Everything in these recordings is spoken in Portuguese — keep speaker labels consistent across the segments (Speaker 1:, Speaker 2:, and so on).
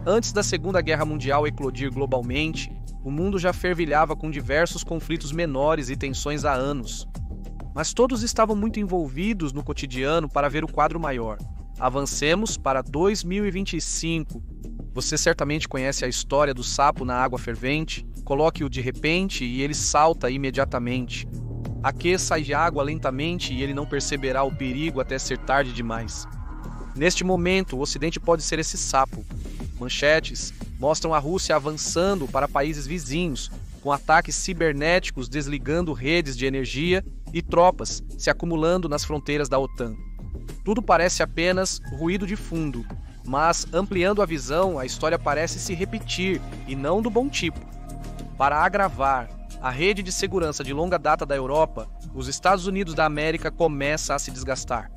Speaker 1: Antes da Segunda Guerra Mundial eclodir globalmente, o mundo já fervilhava com diversos conflitos menores e tensões há anos. Mas todos estavam muito envolvidos no cotidiano para ver o quadro maior. Avancemos para 2025. Você certamente conhece a história do sapo na água fervente. Coloque-o de repente e ele salta imediatamente. Aqueça a água lentamente e ele não perceberá o perigo até ser tarde demais. Neste momento, o Ocidente pode ser esse sapo. Manchetes mostram a Rússia avançando para países vizinhos, com ataques cibernéticos desligando redes de energia e tropas se acumulando nas fronteiras da OTAN. Tudo parece apenas ruído de fundo, mas ampliando a visão, a história parece se repetir, e não do bom tipo. Para agravar, a rede de segurança de longa data da Europa, os Estados Unidos da América começa a se desgastar.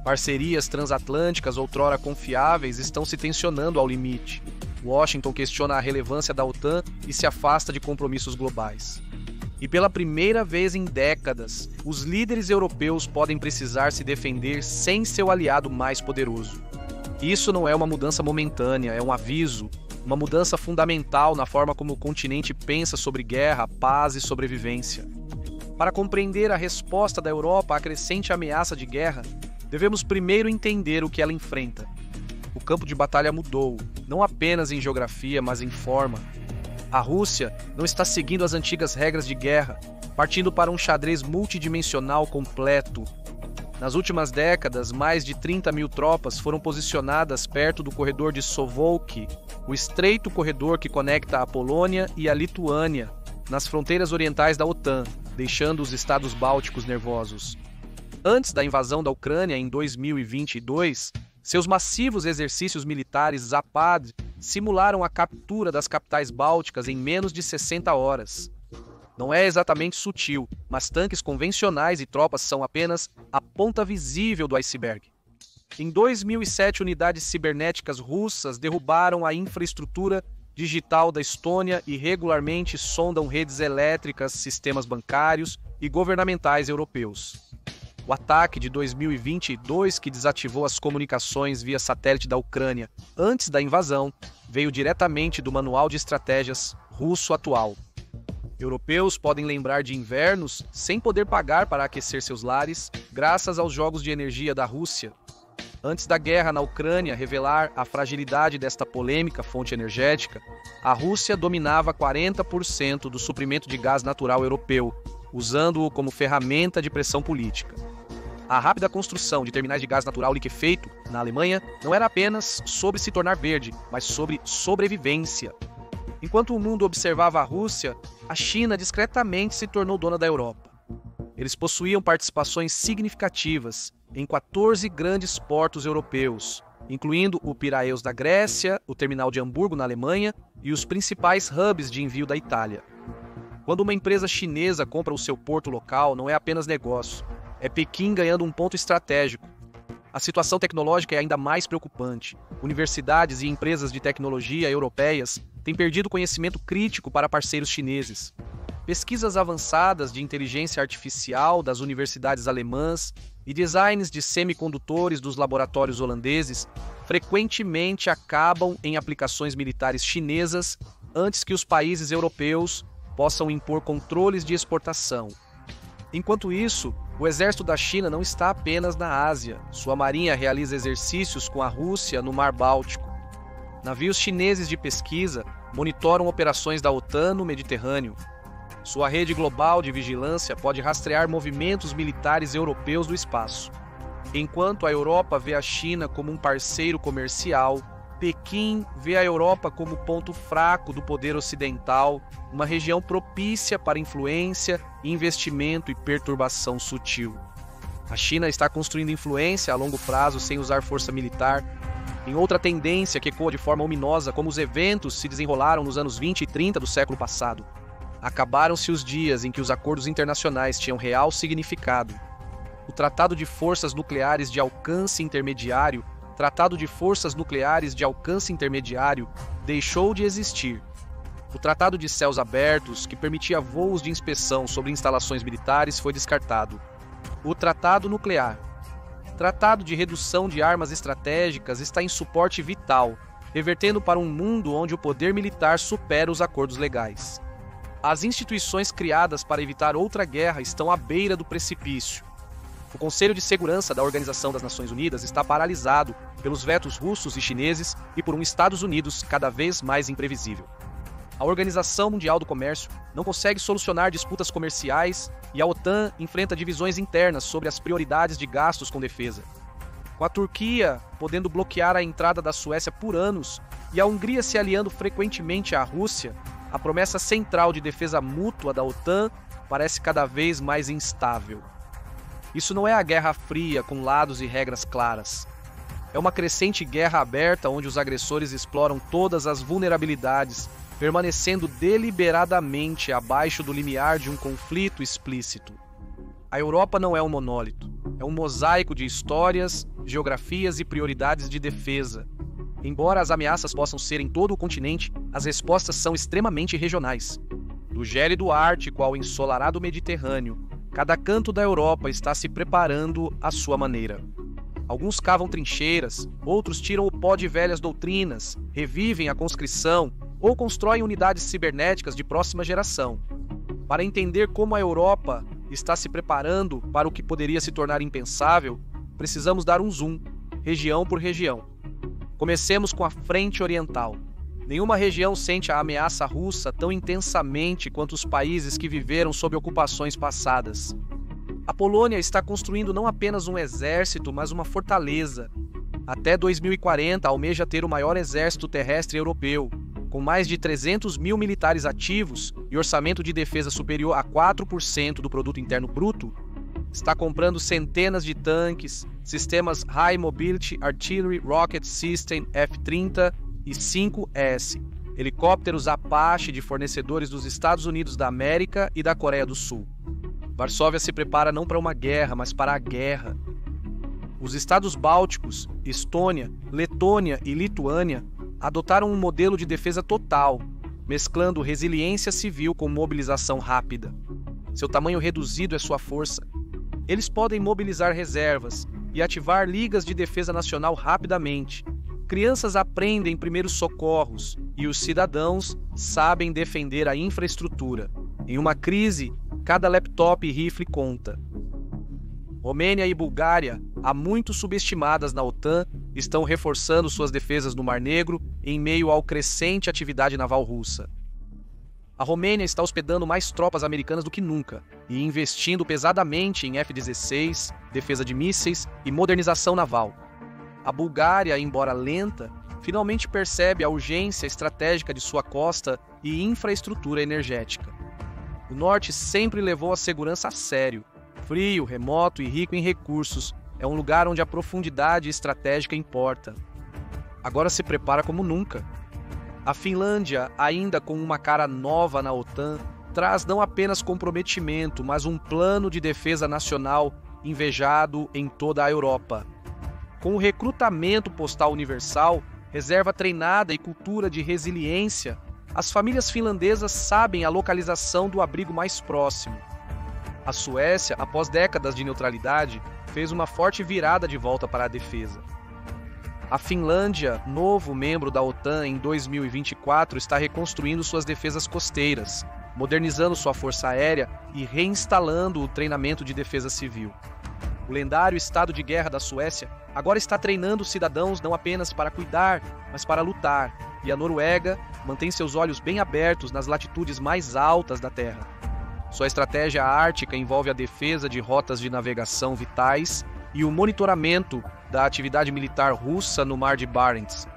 Speaker 1: Parcerias transatlânticas outrora confiáveis estão se tensionando ao limite. Washington questiona a relevância da OTAN e se afasta de compromissos globais. E pela primeira vez em décadas, os líderes europeus podem precisar se defender sem seu aliado mais poderoso. Isso não é uma mudança momentânea, é um aviso, uma mudança fundamental na forma como o continente pensa sobre guerra, paz e sobrevivência. Para compreender a resposta da Europa à crescente ameaça de guerra, devemos primeiro entender o que ela enfrenta. O campo de batalha mudou, não apenas em geografia, mas em forma. A Rússia não está seguindo as antigas regras de guerra, partindo para um xadrez multidimensional completo. Nas últimas décadas, mais de 30 mil tropas foram posicionadas perto do corredor de Suwałki, o estreito corredor que conecta a Polônia e a Lituânia, nas fronteiras orientais da OTAN, deixando os estados bálticos nervosos. Antes da invasão da Ucrânia em 2022, seus massivos exercícios militares Zapad simularam a captura das capitais bálticas em menos de 60 horas. Não é exatamente sutil, mas tanques convencionais e tropas são apenas a ponta visível do iceberg. Em 2007, unidades cibernéticas russas derrubaram a infraestrutura digital da Estônia e regularmente sondam redes elétricas, sistemas bancários e governamentais europeus. O ataque de 2022, que desativou as comunicações via satélite da Ucrânia antes da invasão, veio diretamente do manual de estratégias russo atual. Europeus podem lembrar de invernos sem poder pagar para aquecer seus lares, graças aos jogos de energia da Rússia. Antes da guerra na Ucrânia revelar a fragilidade desta polêmica fonte energética, a Rússia dominava 40% do suprimento de gás natural europeu, usando-o como ferramenta de pressão política. A rápida construção de terminais de gás natural liquefeito na Alemanha não era apenas sobre se tornar verde, mas sobre sobrevivência. Enquanto o mundo observava a Rússia, a China discretamente se tornou dona da Europa. Eles possuíam participações significativas em 14 grandes portos europeus, incluindo o Piraeus da Grécia, o terminal de Hamburgo na Alemanha e os principais hubs de envio da Itália. Quando uma empresa chinesa compra o seu porto local, não é apenas negócio. É Pequim ganhando um ponto estratégico. A situação tecnológica é ainda mais preocupante. Universidades e empresas de tecnologia europeias têm perdido conhecimento crítico para parceiros chineses. Pesquisas avançadas de inteligência artificial das universidades alemãs e designs de semicondutores dos laboratórios holandeses frequentemente acabam em aplicações militares chinesas antes que os países europeus possam impor controles de exportação. Enquanto isso, o exército da China não está apenas na Ásia. Sua marinha realiza exercícios com a Rússia no Mar Báltico. Navios chineses de pesquisa monitoram operações da OTAN no Mediterrâneo. Sua rede global de vigilância pode rastrear movimentos militares europeus do espaço. Enquanto a Europa vê a China como um parceiro comercial, Pequim vê a Europa como ponto fraco do poder ocidental, uma região propícia para influência, investimento e perturbação sutil. A China está construindo influência a longo prazo sem usar força militar. Em outra tendência que ecoa de forma ominosa como os eventos se desenrolaram nos anos 20 e 30 do século passado. Acabaram-se os dias em que os acordos internacionais tinham real significado. O Tratado de Forças Nucleares de Alcance Intermediário deixou de existir. O Tratado de Céus Abertos, que permitia voos de inspeção sobre instalações militares, foi descartado. O Tratado Nuclear. Tratado de Redução de Armas Estratégicas está em suporte vital. revertendo para um mundo onde o poder militar supera os acordos legais. As instituições criadas para evitar outra guerra estão à beira do precipício. O Conselho de Segurança da Organização das Nações Unidas está paralisado pelos vetos russos e chineses e por um Estados Unidos cada vez mais imprevisível. A Organização Mundial do Comércio não consegue solucionar disputas comerciais e a OTAN enfrenta divisões internas sobre as prioridades de gastos com defesa. Com a Turquia podendo bloquear a entrada da Suécia por anos e a Hungria se aliando frequentemente à Rússia, a promessa central de defesa mútua da OTAN parece cada vez mais instável. Isso não é a Guerra Fria com lados e regras claras. É uma crescente guerra aberta onde os agressores exploram todas as vulnerabilidades, permanecendo deliberadamente abaixo do limiar de um conflito explícito. A Europa não é um monólito, é um mosaico de histórias, geografias e prioridades de defesa. Embora as ameaças possam ser em todo o continente, as respostas são extremamente regionais. Do gélido Ártico ao ensolarado Mediterrâneo, cada canto da Europa está se preparando à sua maneira. Alguns cavam trincheiras, outros tiram o pó de velhas doutrinas, revivem a conscrição ou constroem unidades cibernéticas de próxima geração. Para entender como a Europa está se preparando para o que poderia se tornar impensável, precisamos dar um zoom, região por região. Comecemos com a Frente Oriental. Nenhuma região sente a ameaça russa tão intensamente quanto os países que viveram sob ocupações passadas. A Polônia está construindo não apenas um exército, mas uma fortaleza. Até 2040 almeja ter o maior exército terrestre europeu, com mais de 300 mil militares ativos e orçamento de defesa superior a 4% do produto interno bruto. Está comprando centenas de tanques, sistemas High Mobility Artillery Rocket System F-30 e 5S, helicópteros Apache de fornecedores dos Estados Unidos da América e da Coreia do Sul. Varsóvia se prepara não para uma guerra, mas para a guerra. Os estados bálticos, Estônia, Letônia e Lituânia adotaram um modelo de defesa total, mesclando resiliência civil com mobilização rápida. Seu tamanho reduzido é sua força. Eles podem mobilizar reservas e ativar ligas de defesa nacional rapidamente. Crianças aprendem primeiros socorros e os cidadãos sabem defender a infraestrutura. Em uma crise, cada laptop e rifle conta. Romênia e Bulgária, há muito subestimadas na OTAN, estão reforçando suas defesas no Mar Negro em meio à crescente atividade naval russa. A Romênia está hospedando mais tropas americanas do que nunca e investindo pesadamente em F-16, defesa de mísseis e modernização naval. A Bulgária, embora lenta, finalmente percebe a urgência estratégica de sua costa e infraestrutura energética. O Norte sempre levou a segurança a sério. Frio, remoto e rico em recursos, é um lugar onde a profundidade estratégica importa. Agora se prepara como nunca. A Finlândia, ainda com uma cara nova na OTAN, traz não apenas comprometimento, mas um plano de defesa nacional invejado em toda a Europa. Com o recrutamento postal universal, reserva treinada e cultura de resiliência, as famílias finlandesas sabem a localização do abrigo mais próximo. A Suécia, após décadas de neutralidade, fez uma forte virada de volta para a defesa. A Finlândia, novo membro da OTAN em 2024, está reconstruindo suas defesas costeiras, modernizando sua força aérea e reinstalando o treinamento de defesa civil. O lendário estado de guerra da Suécia agora está treinando cidadãos não apenas para cuidar, mas para lutar, e a Noruega mantém seus olhos bem abertos nas latitudes mais altas da Terra. Sua estratégia ártica envolve a defesa de rotas de navegação vitais e o monitoramento da atividade militar russa no Mar de Barents.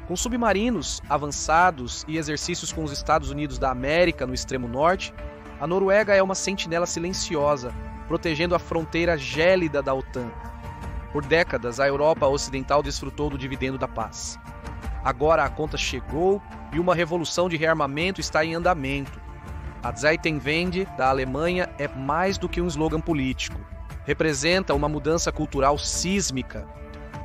Speaker 1: Com submarinos avançados e exercícios com os Estados Unidos da América no extremo norte, a Noruega é uma sentinela silenciosa, protegendo a fronteira gélida da OTAN. Por décadas, a Europa Ocidental desfrutou do dividendo da paz. Agora a conta chegou e uma revolução de rearmamento está em andamento. A Zeitenwende da Alemanha é mais do que um slogan político. Representa uma mudança cultural sísmica.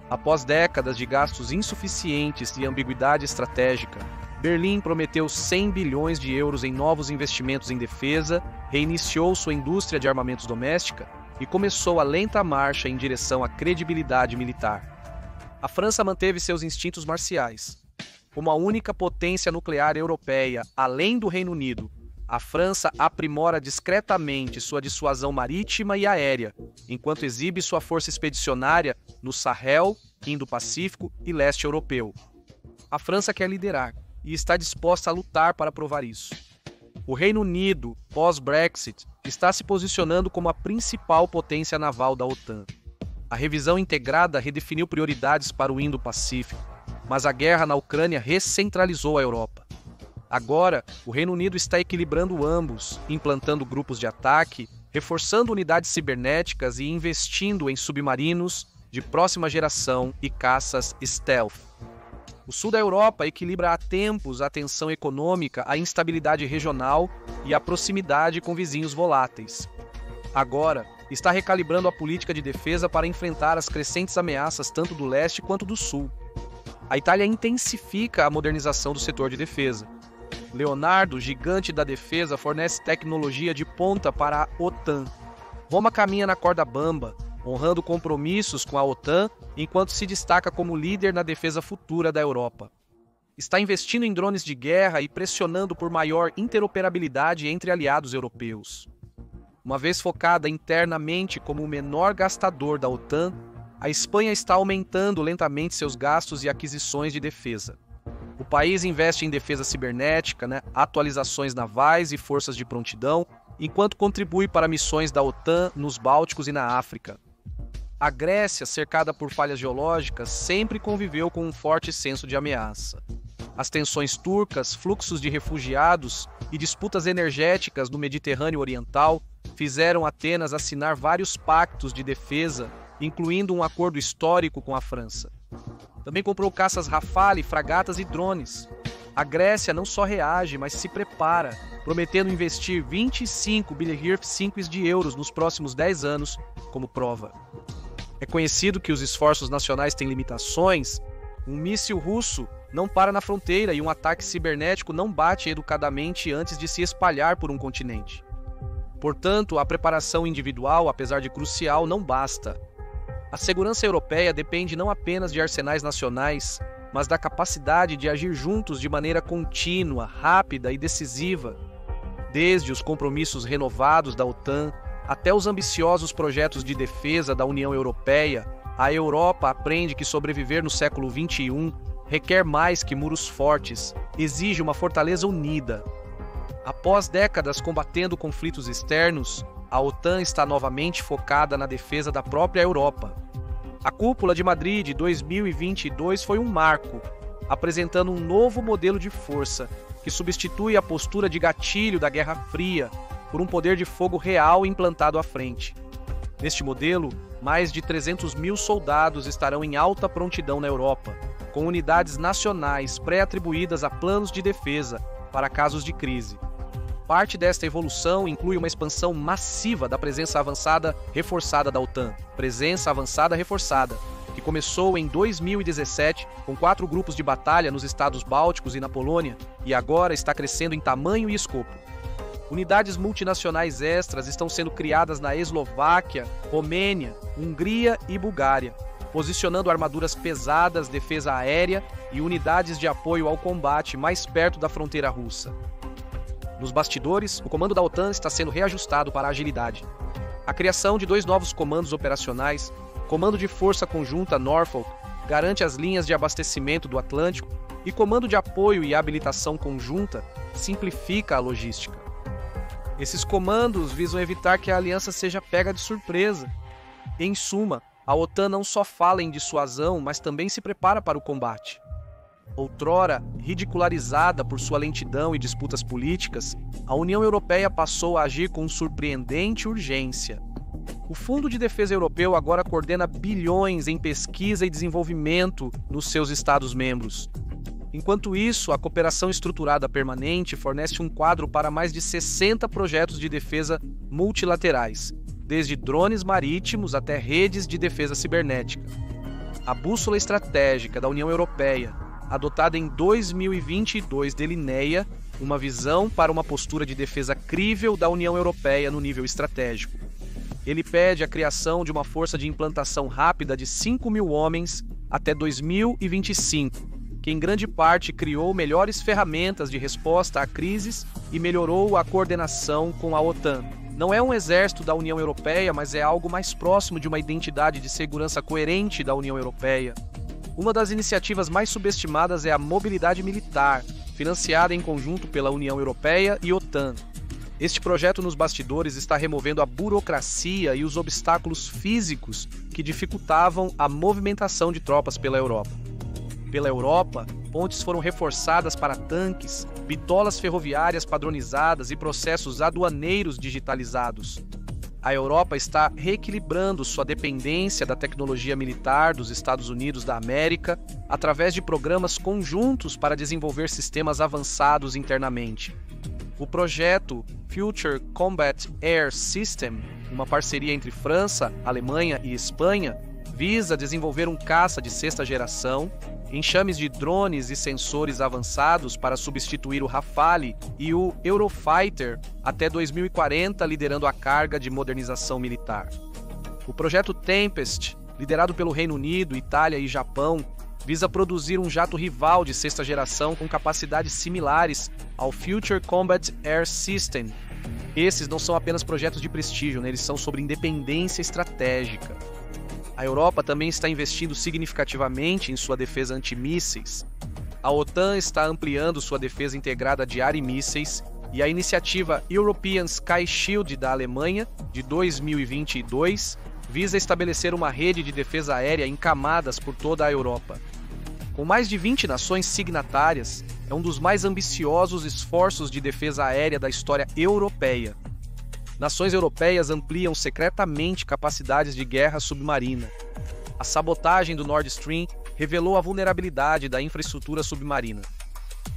Speaker 1: Após décadas de gastos insuficientes e ambiguidade estratégica, Berlim prometeu 100 bilhões de euros em novos investimentos em defesa, reiniciou sua indústria de armamentos doméstica e começou a lenta marcha em direção à credibilidade militar. A França manteve seus instintos marciais. Como a única potência nuclear europeia, além do Reino Unido, a França aprimora discretamente sua dissuasão marítima e aérea, enquanto exibe sua força expedicionária no Sahel, Indo-Pacífico e leste europeu. A França quer liderar e está disposta a lutar para provar isso. O Reino Unido, pós-Brexit, está se posicionando como a principal potência naval da OTAN. A revisão integrada redefiniu prioridades para o Indo-Pacífico, mas a guerra na Ucrânia recentralizou a Europa. Agora, o Reino Unido está equilibrando ambos, implantando grupos de ataque, reforçando unidades cibernéticas e investindo em submarinos de próxima geração e caças stealth. O sul da Europa equilibra há tempos a tensão econômica, a instabilidade regional e a proximidade com vizinhos voláteis. Agora, está recalibrando a política de defesa para enfrentar as crescentes ameaças tanto do leste quanto do sul. A Itália intensifica a modernização do setor de defesa. Leonardo, gigante da defesa, fornece tecnologia de ponta para a OTAN. Roma caminha na corda bamba, honrando compromissos com a OTAN, enquanto se destaca como líder na defesa futura da Europa. Está investindo em drones de guerra e pressionando por maior interoperabilidade entre aliados europeus. Uma vez focada internamente como o menor gastador da OTAN, a Espanha está aumentando lentamente seus gastos e aquisições de defesa. O país investe em defesa cibernética, atualizações navais e forças de prontidão, enquanto contribui para missões da OTAN nos Bálticos e na África. A Grécia, cercada por falhas geológicas, sempre conviveu com um forte senso de ameaça. As tensões turcas, fluxos de refugiados e disputas energéticas no Mediterrâneo Oriental fizeram Atenas assinar vários pactos de defesa, incluindo um acordo histórico com a França. Também comprou caças Rafale, fragatas e drones. A Grécia não só reage, mas se prepara, prometendo investir 25 bilhões de euros nos próximos 10 anos como prova. É conhecido que os esforços nacionais têm limitações. Um míssil russo não para na fronteira e um ataque cibernético não bate educadamente antes de se espalhar por um continente. Portanto, a preparação individual, apesar de crucial, não basta. A segurança europeia depende não apenas de arsenais nacionais, mas da capacidade de agir juntos de maneira contínua, rápida e decisiva. Desde os compromissos renovados da OTAN até os ambiciosos projetos de defesa da União Europeia, a Europa aprende que sobreviver no século XXI requer mais que muros fortes, exige uma fortaleza unida. Após décadas combatendo conflitos externos, a OTAN está novamente focada na defesa da própria Europa. A Cúpula de Madrid de 2022 foi um marco, apresentando um novo modelo de força que substitui a postura de gatilho da Guerra Fria por um poder de fogo real implantado à frente. Neste modelo, mais de 300 mil soldados estarão em alta prontidão na Europa, com unidades nacionais pré-atribuídas a planos de defesa para casos de crise. Parte desta evolução inclui uma expansão massiva da presença avançada reforçada da OTAN, presença avançada reforçada, que começou em 2017 com 4 grupos de batalha nos estados bálticos e na Polônia e agora está crescendo em tamanho e escopo. Unidades multinacionais extras estão sendo criadas na Eslováquia, Romênia, Hungria e Bulgária, posicionando armaduras pesadas, defesa aérea e unidades de apoio ao combate mais perto da fronteira russa. Nos bastidores, o comando da OTAN está sendo reajustado para a agilidade. A criação de 2 novos comandos operacionais, Comando de Força Conjunta Norfolk, garante as linhas de abastecimento do Atlântico e Comando de Apoio e Habilitação Conjunta simplifica a logística. Esses comandos visam evitar que a aliança seja pega de surpresa. Em suma, a OTAN não só fala em dissuasão, mas também se prepara para o combate. Outrora ridicularizada por sua lentidão e disputas políticas, a União Europeia passou a agir com surpreendente urgência. O Fundo de Defesa Europeu agora coordena bilhões em pesquisa e desenvolvimento nos seus Estados-membros. Enquanto isso, a cooperação estruturada permanente fornece um quadro para mais de 60 projetos de defesa multilaterais, desde drones marítimos até redes de defesa cibernética. A bússola estratégica da União Europeia, adotada em 2022, delineia uma visão para uma postura de defesa crível da União Europeia no nível estratégico. Ele pede a criação de uma força de implantação rápida de 5.000 homens até 2025, que em grande parte criou melhores ferramentas de resposta a crises e melhorou a coordenação com a OTAN. Não é um exército da União Europeia, mas é algo mais próximo de uma identidade de segurança coerente da União Europeia. Uma das iniciativas mais subestimadas é a mobilidade militar, financiada em conjunto pela União Europeia e OTAN. Este projeto nos bastidores está removendo a burocracia e os obstáculos físicos que dificultavam a movimentação de tropas pela Europa. Pela Europa, pontes foram reforçadas para tanques, bitolas ferroviárias padronizadas e processos aduaneiros digitalizados. A Europa está reequilibrando sua dependência da tecnologia militar dos Estados Unidos da América através de programas conjuntos para desenvolver sistemas avançados internamente. O projeto Future Combat Air System, uma parceria entre França, Alemanha e Espanha, visa desenvolver um caça de sexta geração, enxames de drones e sensores avançados para substituir o Rafale e o Eurofighter até 2040, liderando a carga de modernização militar. O projeto Tempest, liderado pelo Reino Unido, Itália e Japão, visa produzir um jato rival de sexta geração com capacidades similares ao Future Combat Air System. Esses não são apenas projetos de prestígio, né? Eles são sobre independência estratégica. A Europa também está investindo significativamente em sua defesa antimísseis. A OTAN está ampliando sua defesa integrada de ar e mísseis, e a iniciativa European Sky Shield da Alemanha, de 2022, visa estabelecer uma rede de defesa aérea em camadas por toda a Europa. Com mais de 20 nações signatárias, é um dos mais ambiciosos esforços de defesa aérea da história europeia. Nações europeias ampliam secretamente capacidades de guerra submarina. A sabotagem do Nord Stream revelou a vulnerabilidade da infraestrutura submarina.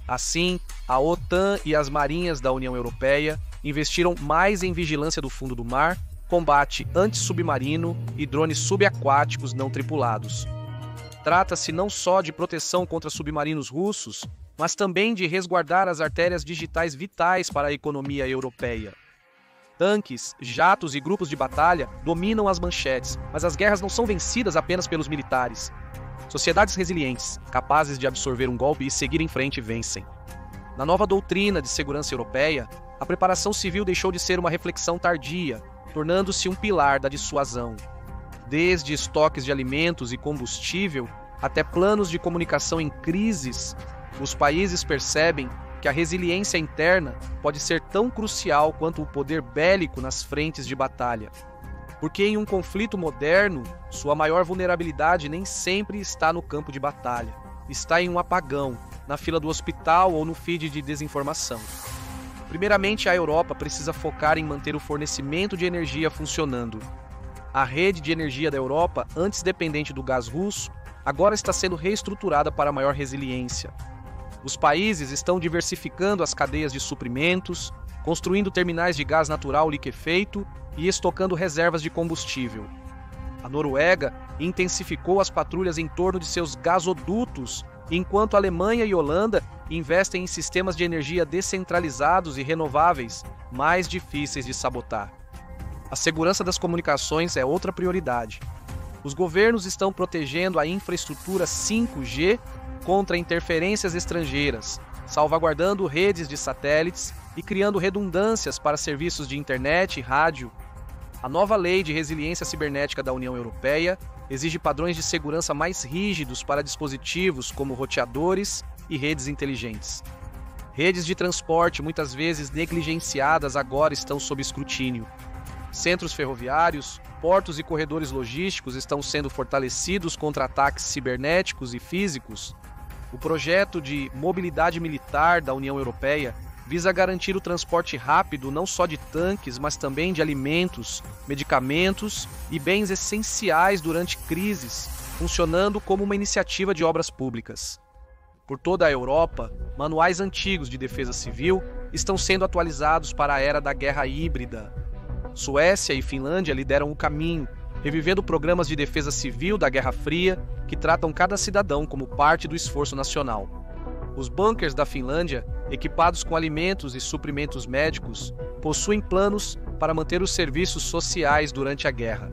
Speaker 1: Assim, a OTAN e as marinhas da União Europeia investiram mais em vigilância do fundo do mar, combate antissubmarino e drones subaquáticos não tripulados. Trata-se não só de proteção contra submarinos russos, mas também de resguardar as artérias digitais vitais para a economia europeia. Tanques, jatos e grupos de batalha dominam as manchetes, mas as guerras não são vencidas apenas pelos militares. Sociedades resilientes, capazes de absorver um golpe e seguir em frente, vencem. Na nova doutrina de segurança europeia, a preparação civil deixou de ser uma reflexão tardia, tornando-se um pilar da dissuasão. Desde estoques de alimentos e combustível até planos de comunicação em crises, os países percebem que a resiliência interna pode ser tão crucial quanto o poder bélico nas frentes de batalha. Porque em um conflito moderno, sua maior vulnerabilidade nem sempre está no campo de batalha. Está em um apagão, na fila do hospital ou no feed de desinformação. Primeiramente, a Europa precisa focar em manter o fornecimento de energia funcionando. A rede de energia da Europa, antes dependente do gás russo, agora está sendo reestruturada para maior resiliência. Os países estão diversificando as cadeias de suprimentos, construindo terminais de gás natural liquefeito e estocando reservas de combustível. A Noruega intensificou as patrulhas em torno de seus gasodutos, enquanto a Alemanha e Holanda investem em sistemas de energia descentralizados e renováveis, mais difíceis de sabotar. A segurança das comunicações é outra prioridade. Os governos estão protegendo a infraestrutura 5G contra interferências estrangeiras, salvaguardando redes de satélites e criando redundâncias para serviços de internet e rádio. A nova Lei de Resiliência Cibernética da União Europeia exige padrões de segurança mais rígidos para dispositivos como roteadores e redes inteligentes. Redes de transporte, muitas vezes negligenciadas, agora estão sob escrutínio. Centros ferroviários, portos e corredores logísticos estão sendo fortalecidos contra ataques cibernéticos e físicos. O projeto de mobilidade militar da União Europeia visa garantir o transporte rápido não só de tanques, mas também de alimentos, medicamentos e bens essenciais durante crises, funcionando como uma iniciativa de obras públicas. Por toda a Europa, manuais antigos de defesa civil estão sendo atualizados para a era da guerra híbrida. Suécia e Finlândia lideram o caminho, revivendo programas de defesa civil da Guerra Fria que tratam cada cidadão como parte do esforço nacional. Os bunkers da Finlândia, equipados com alimentos e suprimentos médicos, possuem planos para manter os serviços sociais durante a guerra.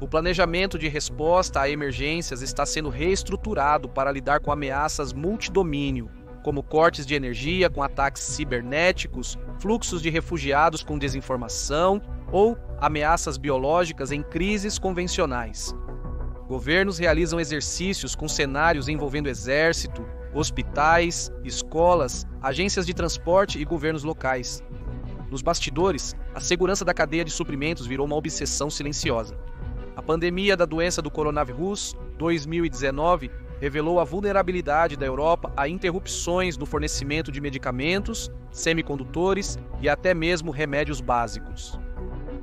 Speaker 1: O planejamento de resposta a emergências está sendo reestruturado para lidar com ameaças multidomínio, como cortes de energia com ataques cibernéticos, fluxos de refugiados com desinformação ou ameaças biológicas em crises convencionais. Governos realizam exercícios com cenários envolvendo exército, hospitais, escolas, agências de transporte e governos locais. Nos bastidores, a segurança da cadeia de suprimentos virou uma obsessão silenciosa. A pandemia da doença do coronavírus 2019 revelou a vulnerabilidade da Europa a interrupções no fornecimento de medicamentos, semicondutores e até mesmo remédios básicos.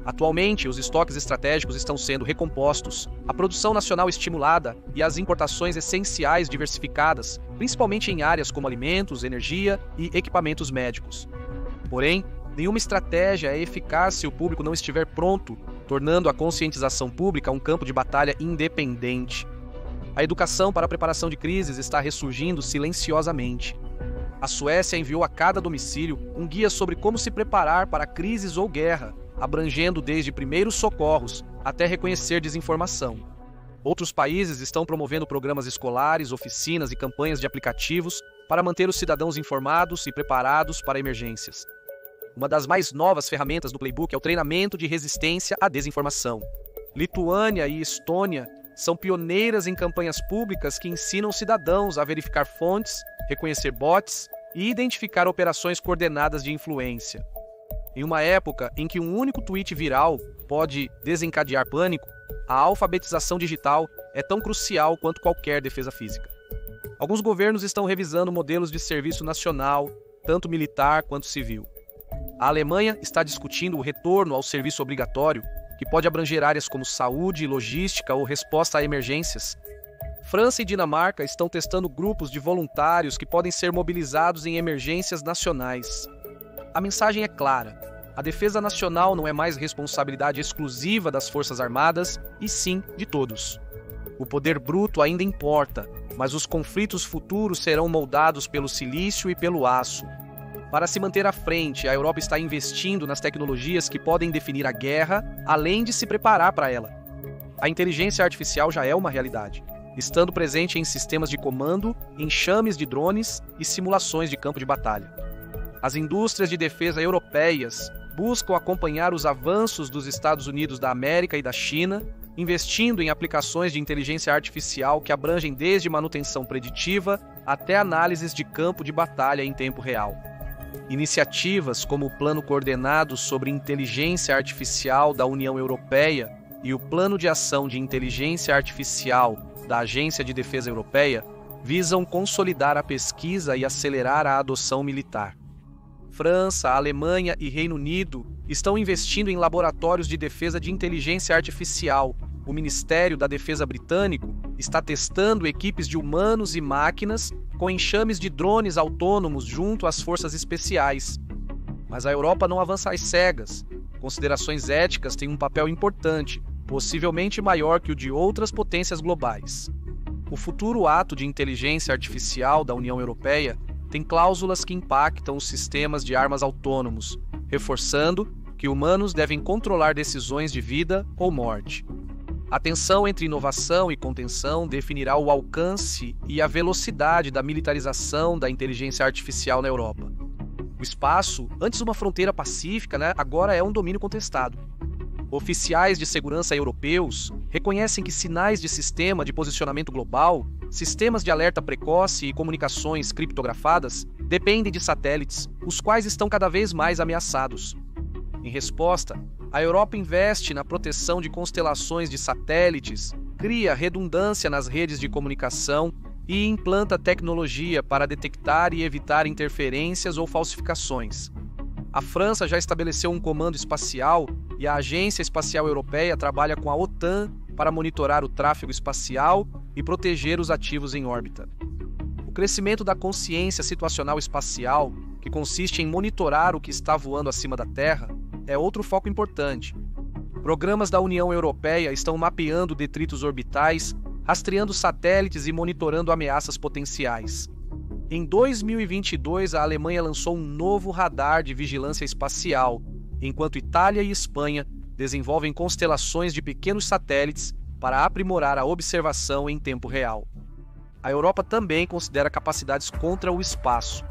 Speaker 1: Atualmente, os estoques estratégicos estão sendo recompostos, a produção nacional estimulada e as importações essenciais diversificadas, principalmente em áreas como alimentos, energia e equipamentos médicos. Porém, nenhuma estratégia é eficaz se o público não estiver pronto, tornando a conscientização pública um campo de batalha independente. A educação para a preparação de crises está ressurgindo silenciosamente. A Suécia enviou a cada domicílio um guia sobre como se preparar para crises ou guerra, abrangendo desde primeiros socorros até reconhecer desinformação. Outros países estão promovendo programas escolares, oficinas e campanhas de aplicativos para manter os cidadãos informados e preparados para emergências. Uma das mais novas ferramentas do Playbook é o treinamento de resistência à desinformação. Lituânia e Estônia são pioneiras em campanhas públicas que ensinam cidadãos a verificar fontes, reconhecer bots e identificar operações coordenadas de influência. Em uma época em que um único tweet viral pode desencadear pânico, a alfabetização digital é tão crucial quanto qualquer defesa física. Alguns governos estão revisando modelos de serviço nacional, tanto militar quanto civil. A Alemanha está discutindo o retorno ao serviço obrigatório, que pode abranger áreas como saúde, logística ou resposta a emergências. França e Dinamarca estão testando grupos de voluntários que podem ser mobilizados em emergências nacionais. A mensagem é clara: a defesa nacional não é mais responsabilidade exclusiva das Forças Armadas, e sim de todos. O poder bruto ainda importa, mas os conflitos futuros serão moldados pelo silício e pelo aço. Para se manter à frente, a Europa está investindo nas tecnologias que podem definir a guerra, além de se preparar para ela. A inteligência artificial já é uma realidade, estando presente em sistemas de comando, enxames de drones e simulações de campo de batalha. As indústrias de defesa europeias buscam acompanhar os avanços dos Estados Unidos da América e da China, investindo em aplicações de inteligência artificial que abrangem desde manutenção preditiva até análises de campo de batalha em tempo real. Iniciativas como o Plano Coordenado sobre Inteligência Artificial da União Europeia e o Plano de Ação de Inteligência Artificial da Agência de Defesa Europeia visam consolidar a pesquisa e acelerar a adoção militar. França, Alemanha e Reino Unido estão investindo em laboratórios de defesa de inteligência artificial. O Ministério da Defesa britânico está testando equipes de humanos e máquinas com enxames de drones autônomos junto às forças especiais. Mas a Europa não avança às cegas. Considerações éticas têm um papel importante, possivelmente maior que o de outras potências globais. O futuro ato de inteligência artificial da União Europeia tem cláusulas que impactam os sistemas de armas autônomos, reforçando que humanos devem controlar decisões de vida ou morte. A tensão entre inovação e contenção definirá o alcance e a velocidade da militarização da inteligência artificial na Europa. O espaço, antes uma fronteira pacífica, agora é um domínio contestado. Oficiais de segurança europeus reconhecem que sinais de sistema de posicionamento global, sistemas de alerta precoce e comunicações criptografadas dependem de satélites, os quais estão cada vez mais ameaçados. Em resposta, a Europa investe na proteção de constelações de satélites, cria redundância nas redes de comunicação e implanta tecnologia para detectar e evitar interferências ou falsificações. A França já estabeleceu um comando espacial e a Agência Espacial Europeia trabalha com a OTAN para monitorar o tráfego espacial e proteger os ativos em órbita. O crescimento da consciência situacional espacial, que consiste em monitorar o que está voando acima da Terra, é outro foco importante. Programas da União Europeia estão mapeando detritos orbitais, rastreando satélites e monitorando ameaças potenciais. Em 2022, a Alemanha lançou um novo radar de vigilância espacial, enquanto Itália e Espanha desenvolvem constelações de pequenos satélites para aprimorar a observação em tempo real. A Europa também considera capacidades contra o espaço.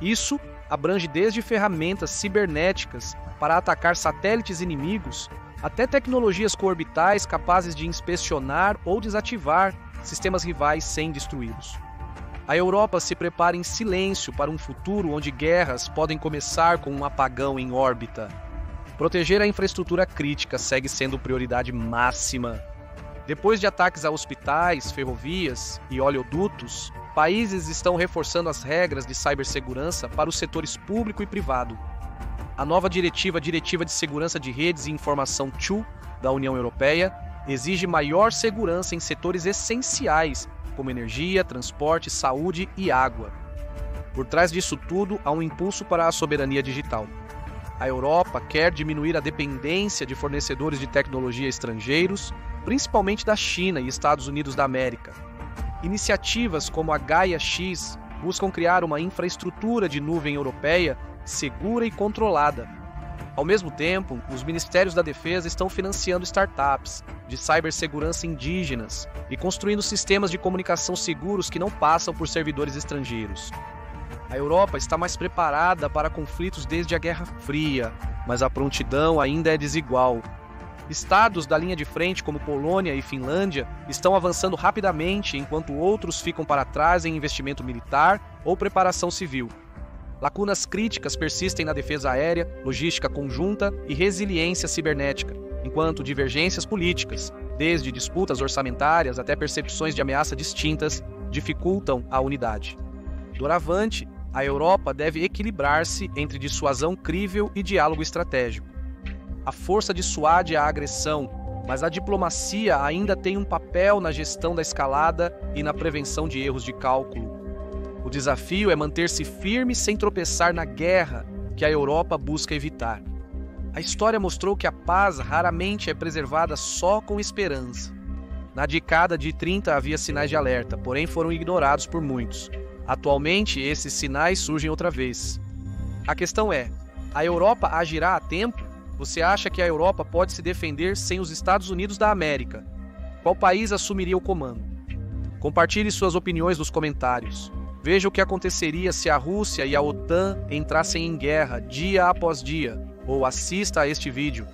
Speaker 1: Isso abrange desde ferramentas cibernéticas para atacar satélites inimigos até tecnologias coorbitais capazes de inspecionar ou desativar sistemas rivais sem destruí-los. A Europa se prepara em silêncio para um futuro onde guerras podem começar com um apagão em órbita. Proteger a infraestrutura crítica segue sendo prioridade máxima. Depois de ataques a hospitais, ferrovias e oleodutos, países estão reforçando as regras de cibersegurança para os setores público e privado. A nova Diretiva de Segurança de Redes e Informação 2 da União Europeia exige maior segurança em setores essenciais, como energia, transporte, saúde e água. Por trás disso tudo, há um impulso para a soberania digital. A Europa quer diminuir a dependência de fornecedores de tecnologia estrangeiros, principalmente da China e Estados Unidos da América. Iniciativas como a Gaia-X buscam criar uma infraestrutura de nuvem europeia segura e controlada. Ao mesmo tempo, os ministérios da defesa estão financiando startups de cibersegurança indígenas e construindo sistemas de comunicação seguros que não passam por servidores estrangeiros. A Europa está mais preparada para conflitos desde a Guerra Fria, mas a prontidão ainda é desigual. Estados da linha de frente, como Polônia e Finlândia, estão avançando rapidamente, enquanto outros ficam para trás em investimento militar ou preparação civil. Lacunas críticas persistem na defesa aérea, logística conjunta e resiliência cibernética, enquanto divergências políticas, desde disputas orçamentárias até percepções de ameaça distintas, dificultam a unidade. Doravante, a Europa deve equilibrar-se entre dissuasão crível e diálogo estratégico. A força dissuade a agressão, mas a diplomacia ainda tem um papel na gestão da escalada e na prevenção de erros de cálculo. O desafio é manter-se firme sem tropeçar na guerra que a Europa busca evitar. A história mostrou que a paz raramente é preservada só com esperança. Na década de 30 havia sinais de alerta, porém foram ignorados por muitos. Atualmente, esses sinais surgem outra vez. A questão é, a Europa agirá a tempo? Você acha que a Europa pode se defender sem os Estados Unidos da América? Qual país assumiria o comando? Compartilhe suas opiniões nos comentários. Veja o que aconteceria se a Rússia e a OTAN entrassem em guerra dia após dia, ou assista a este vídeo.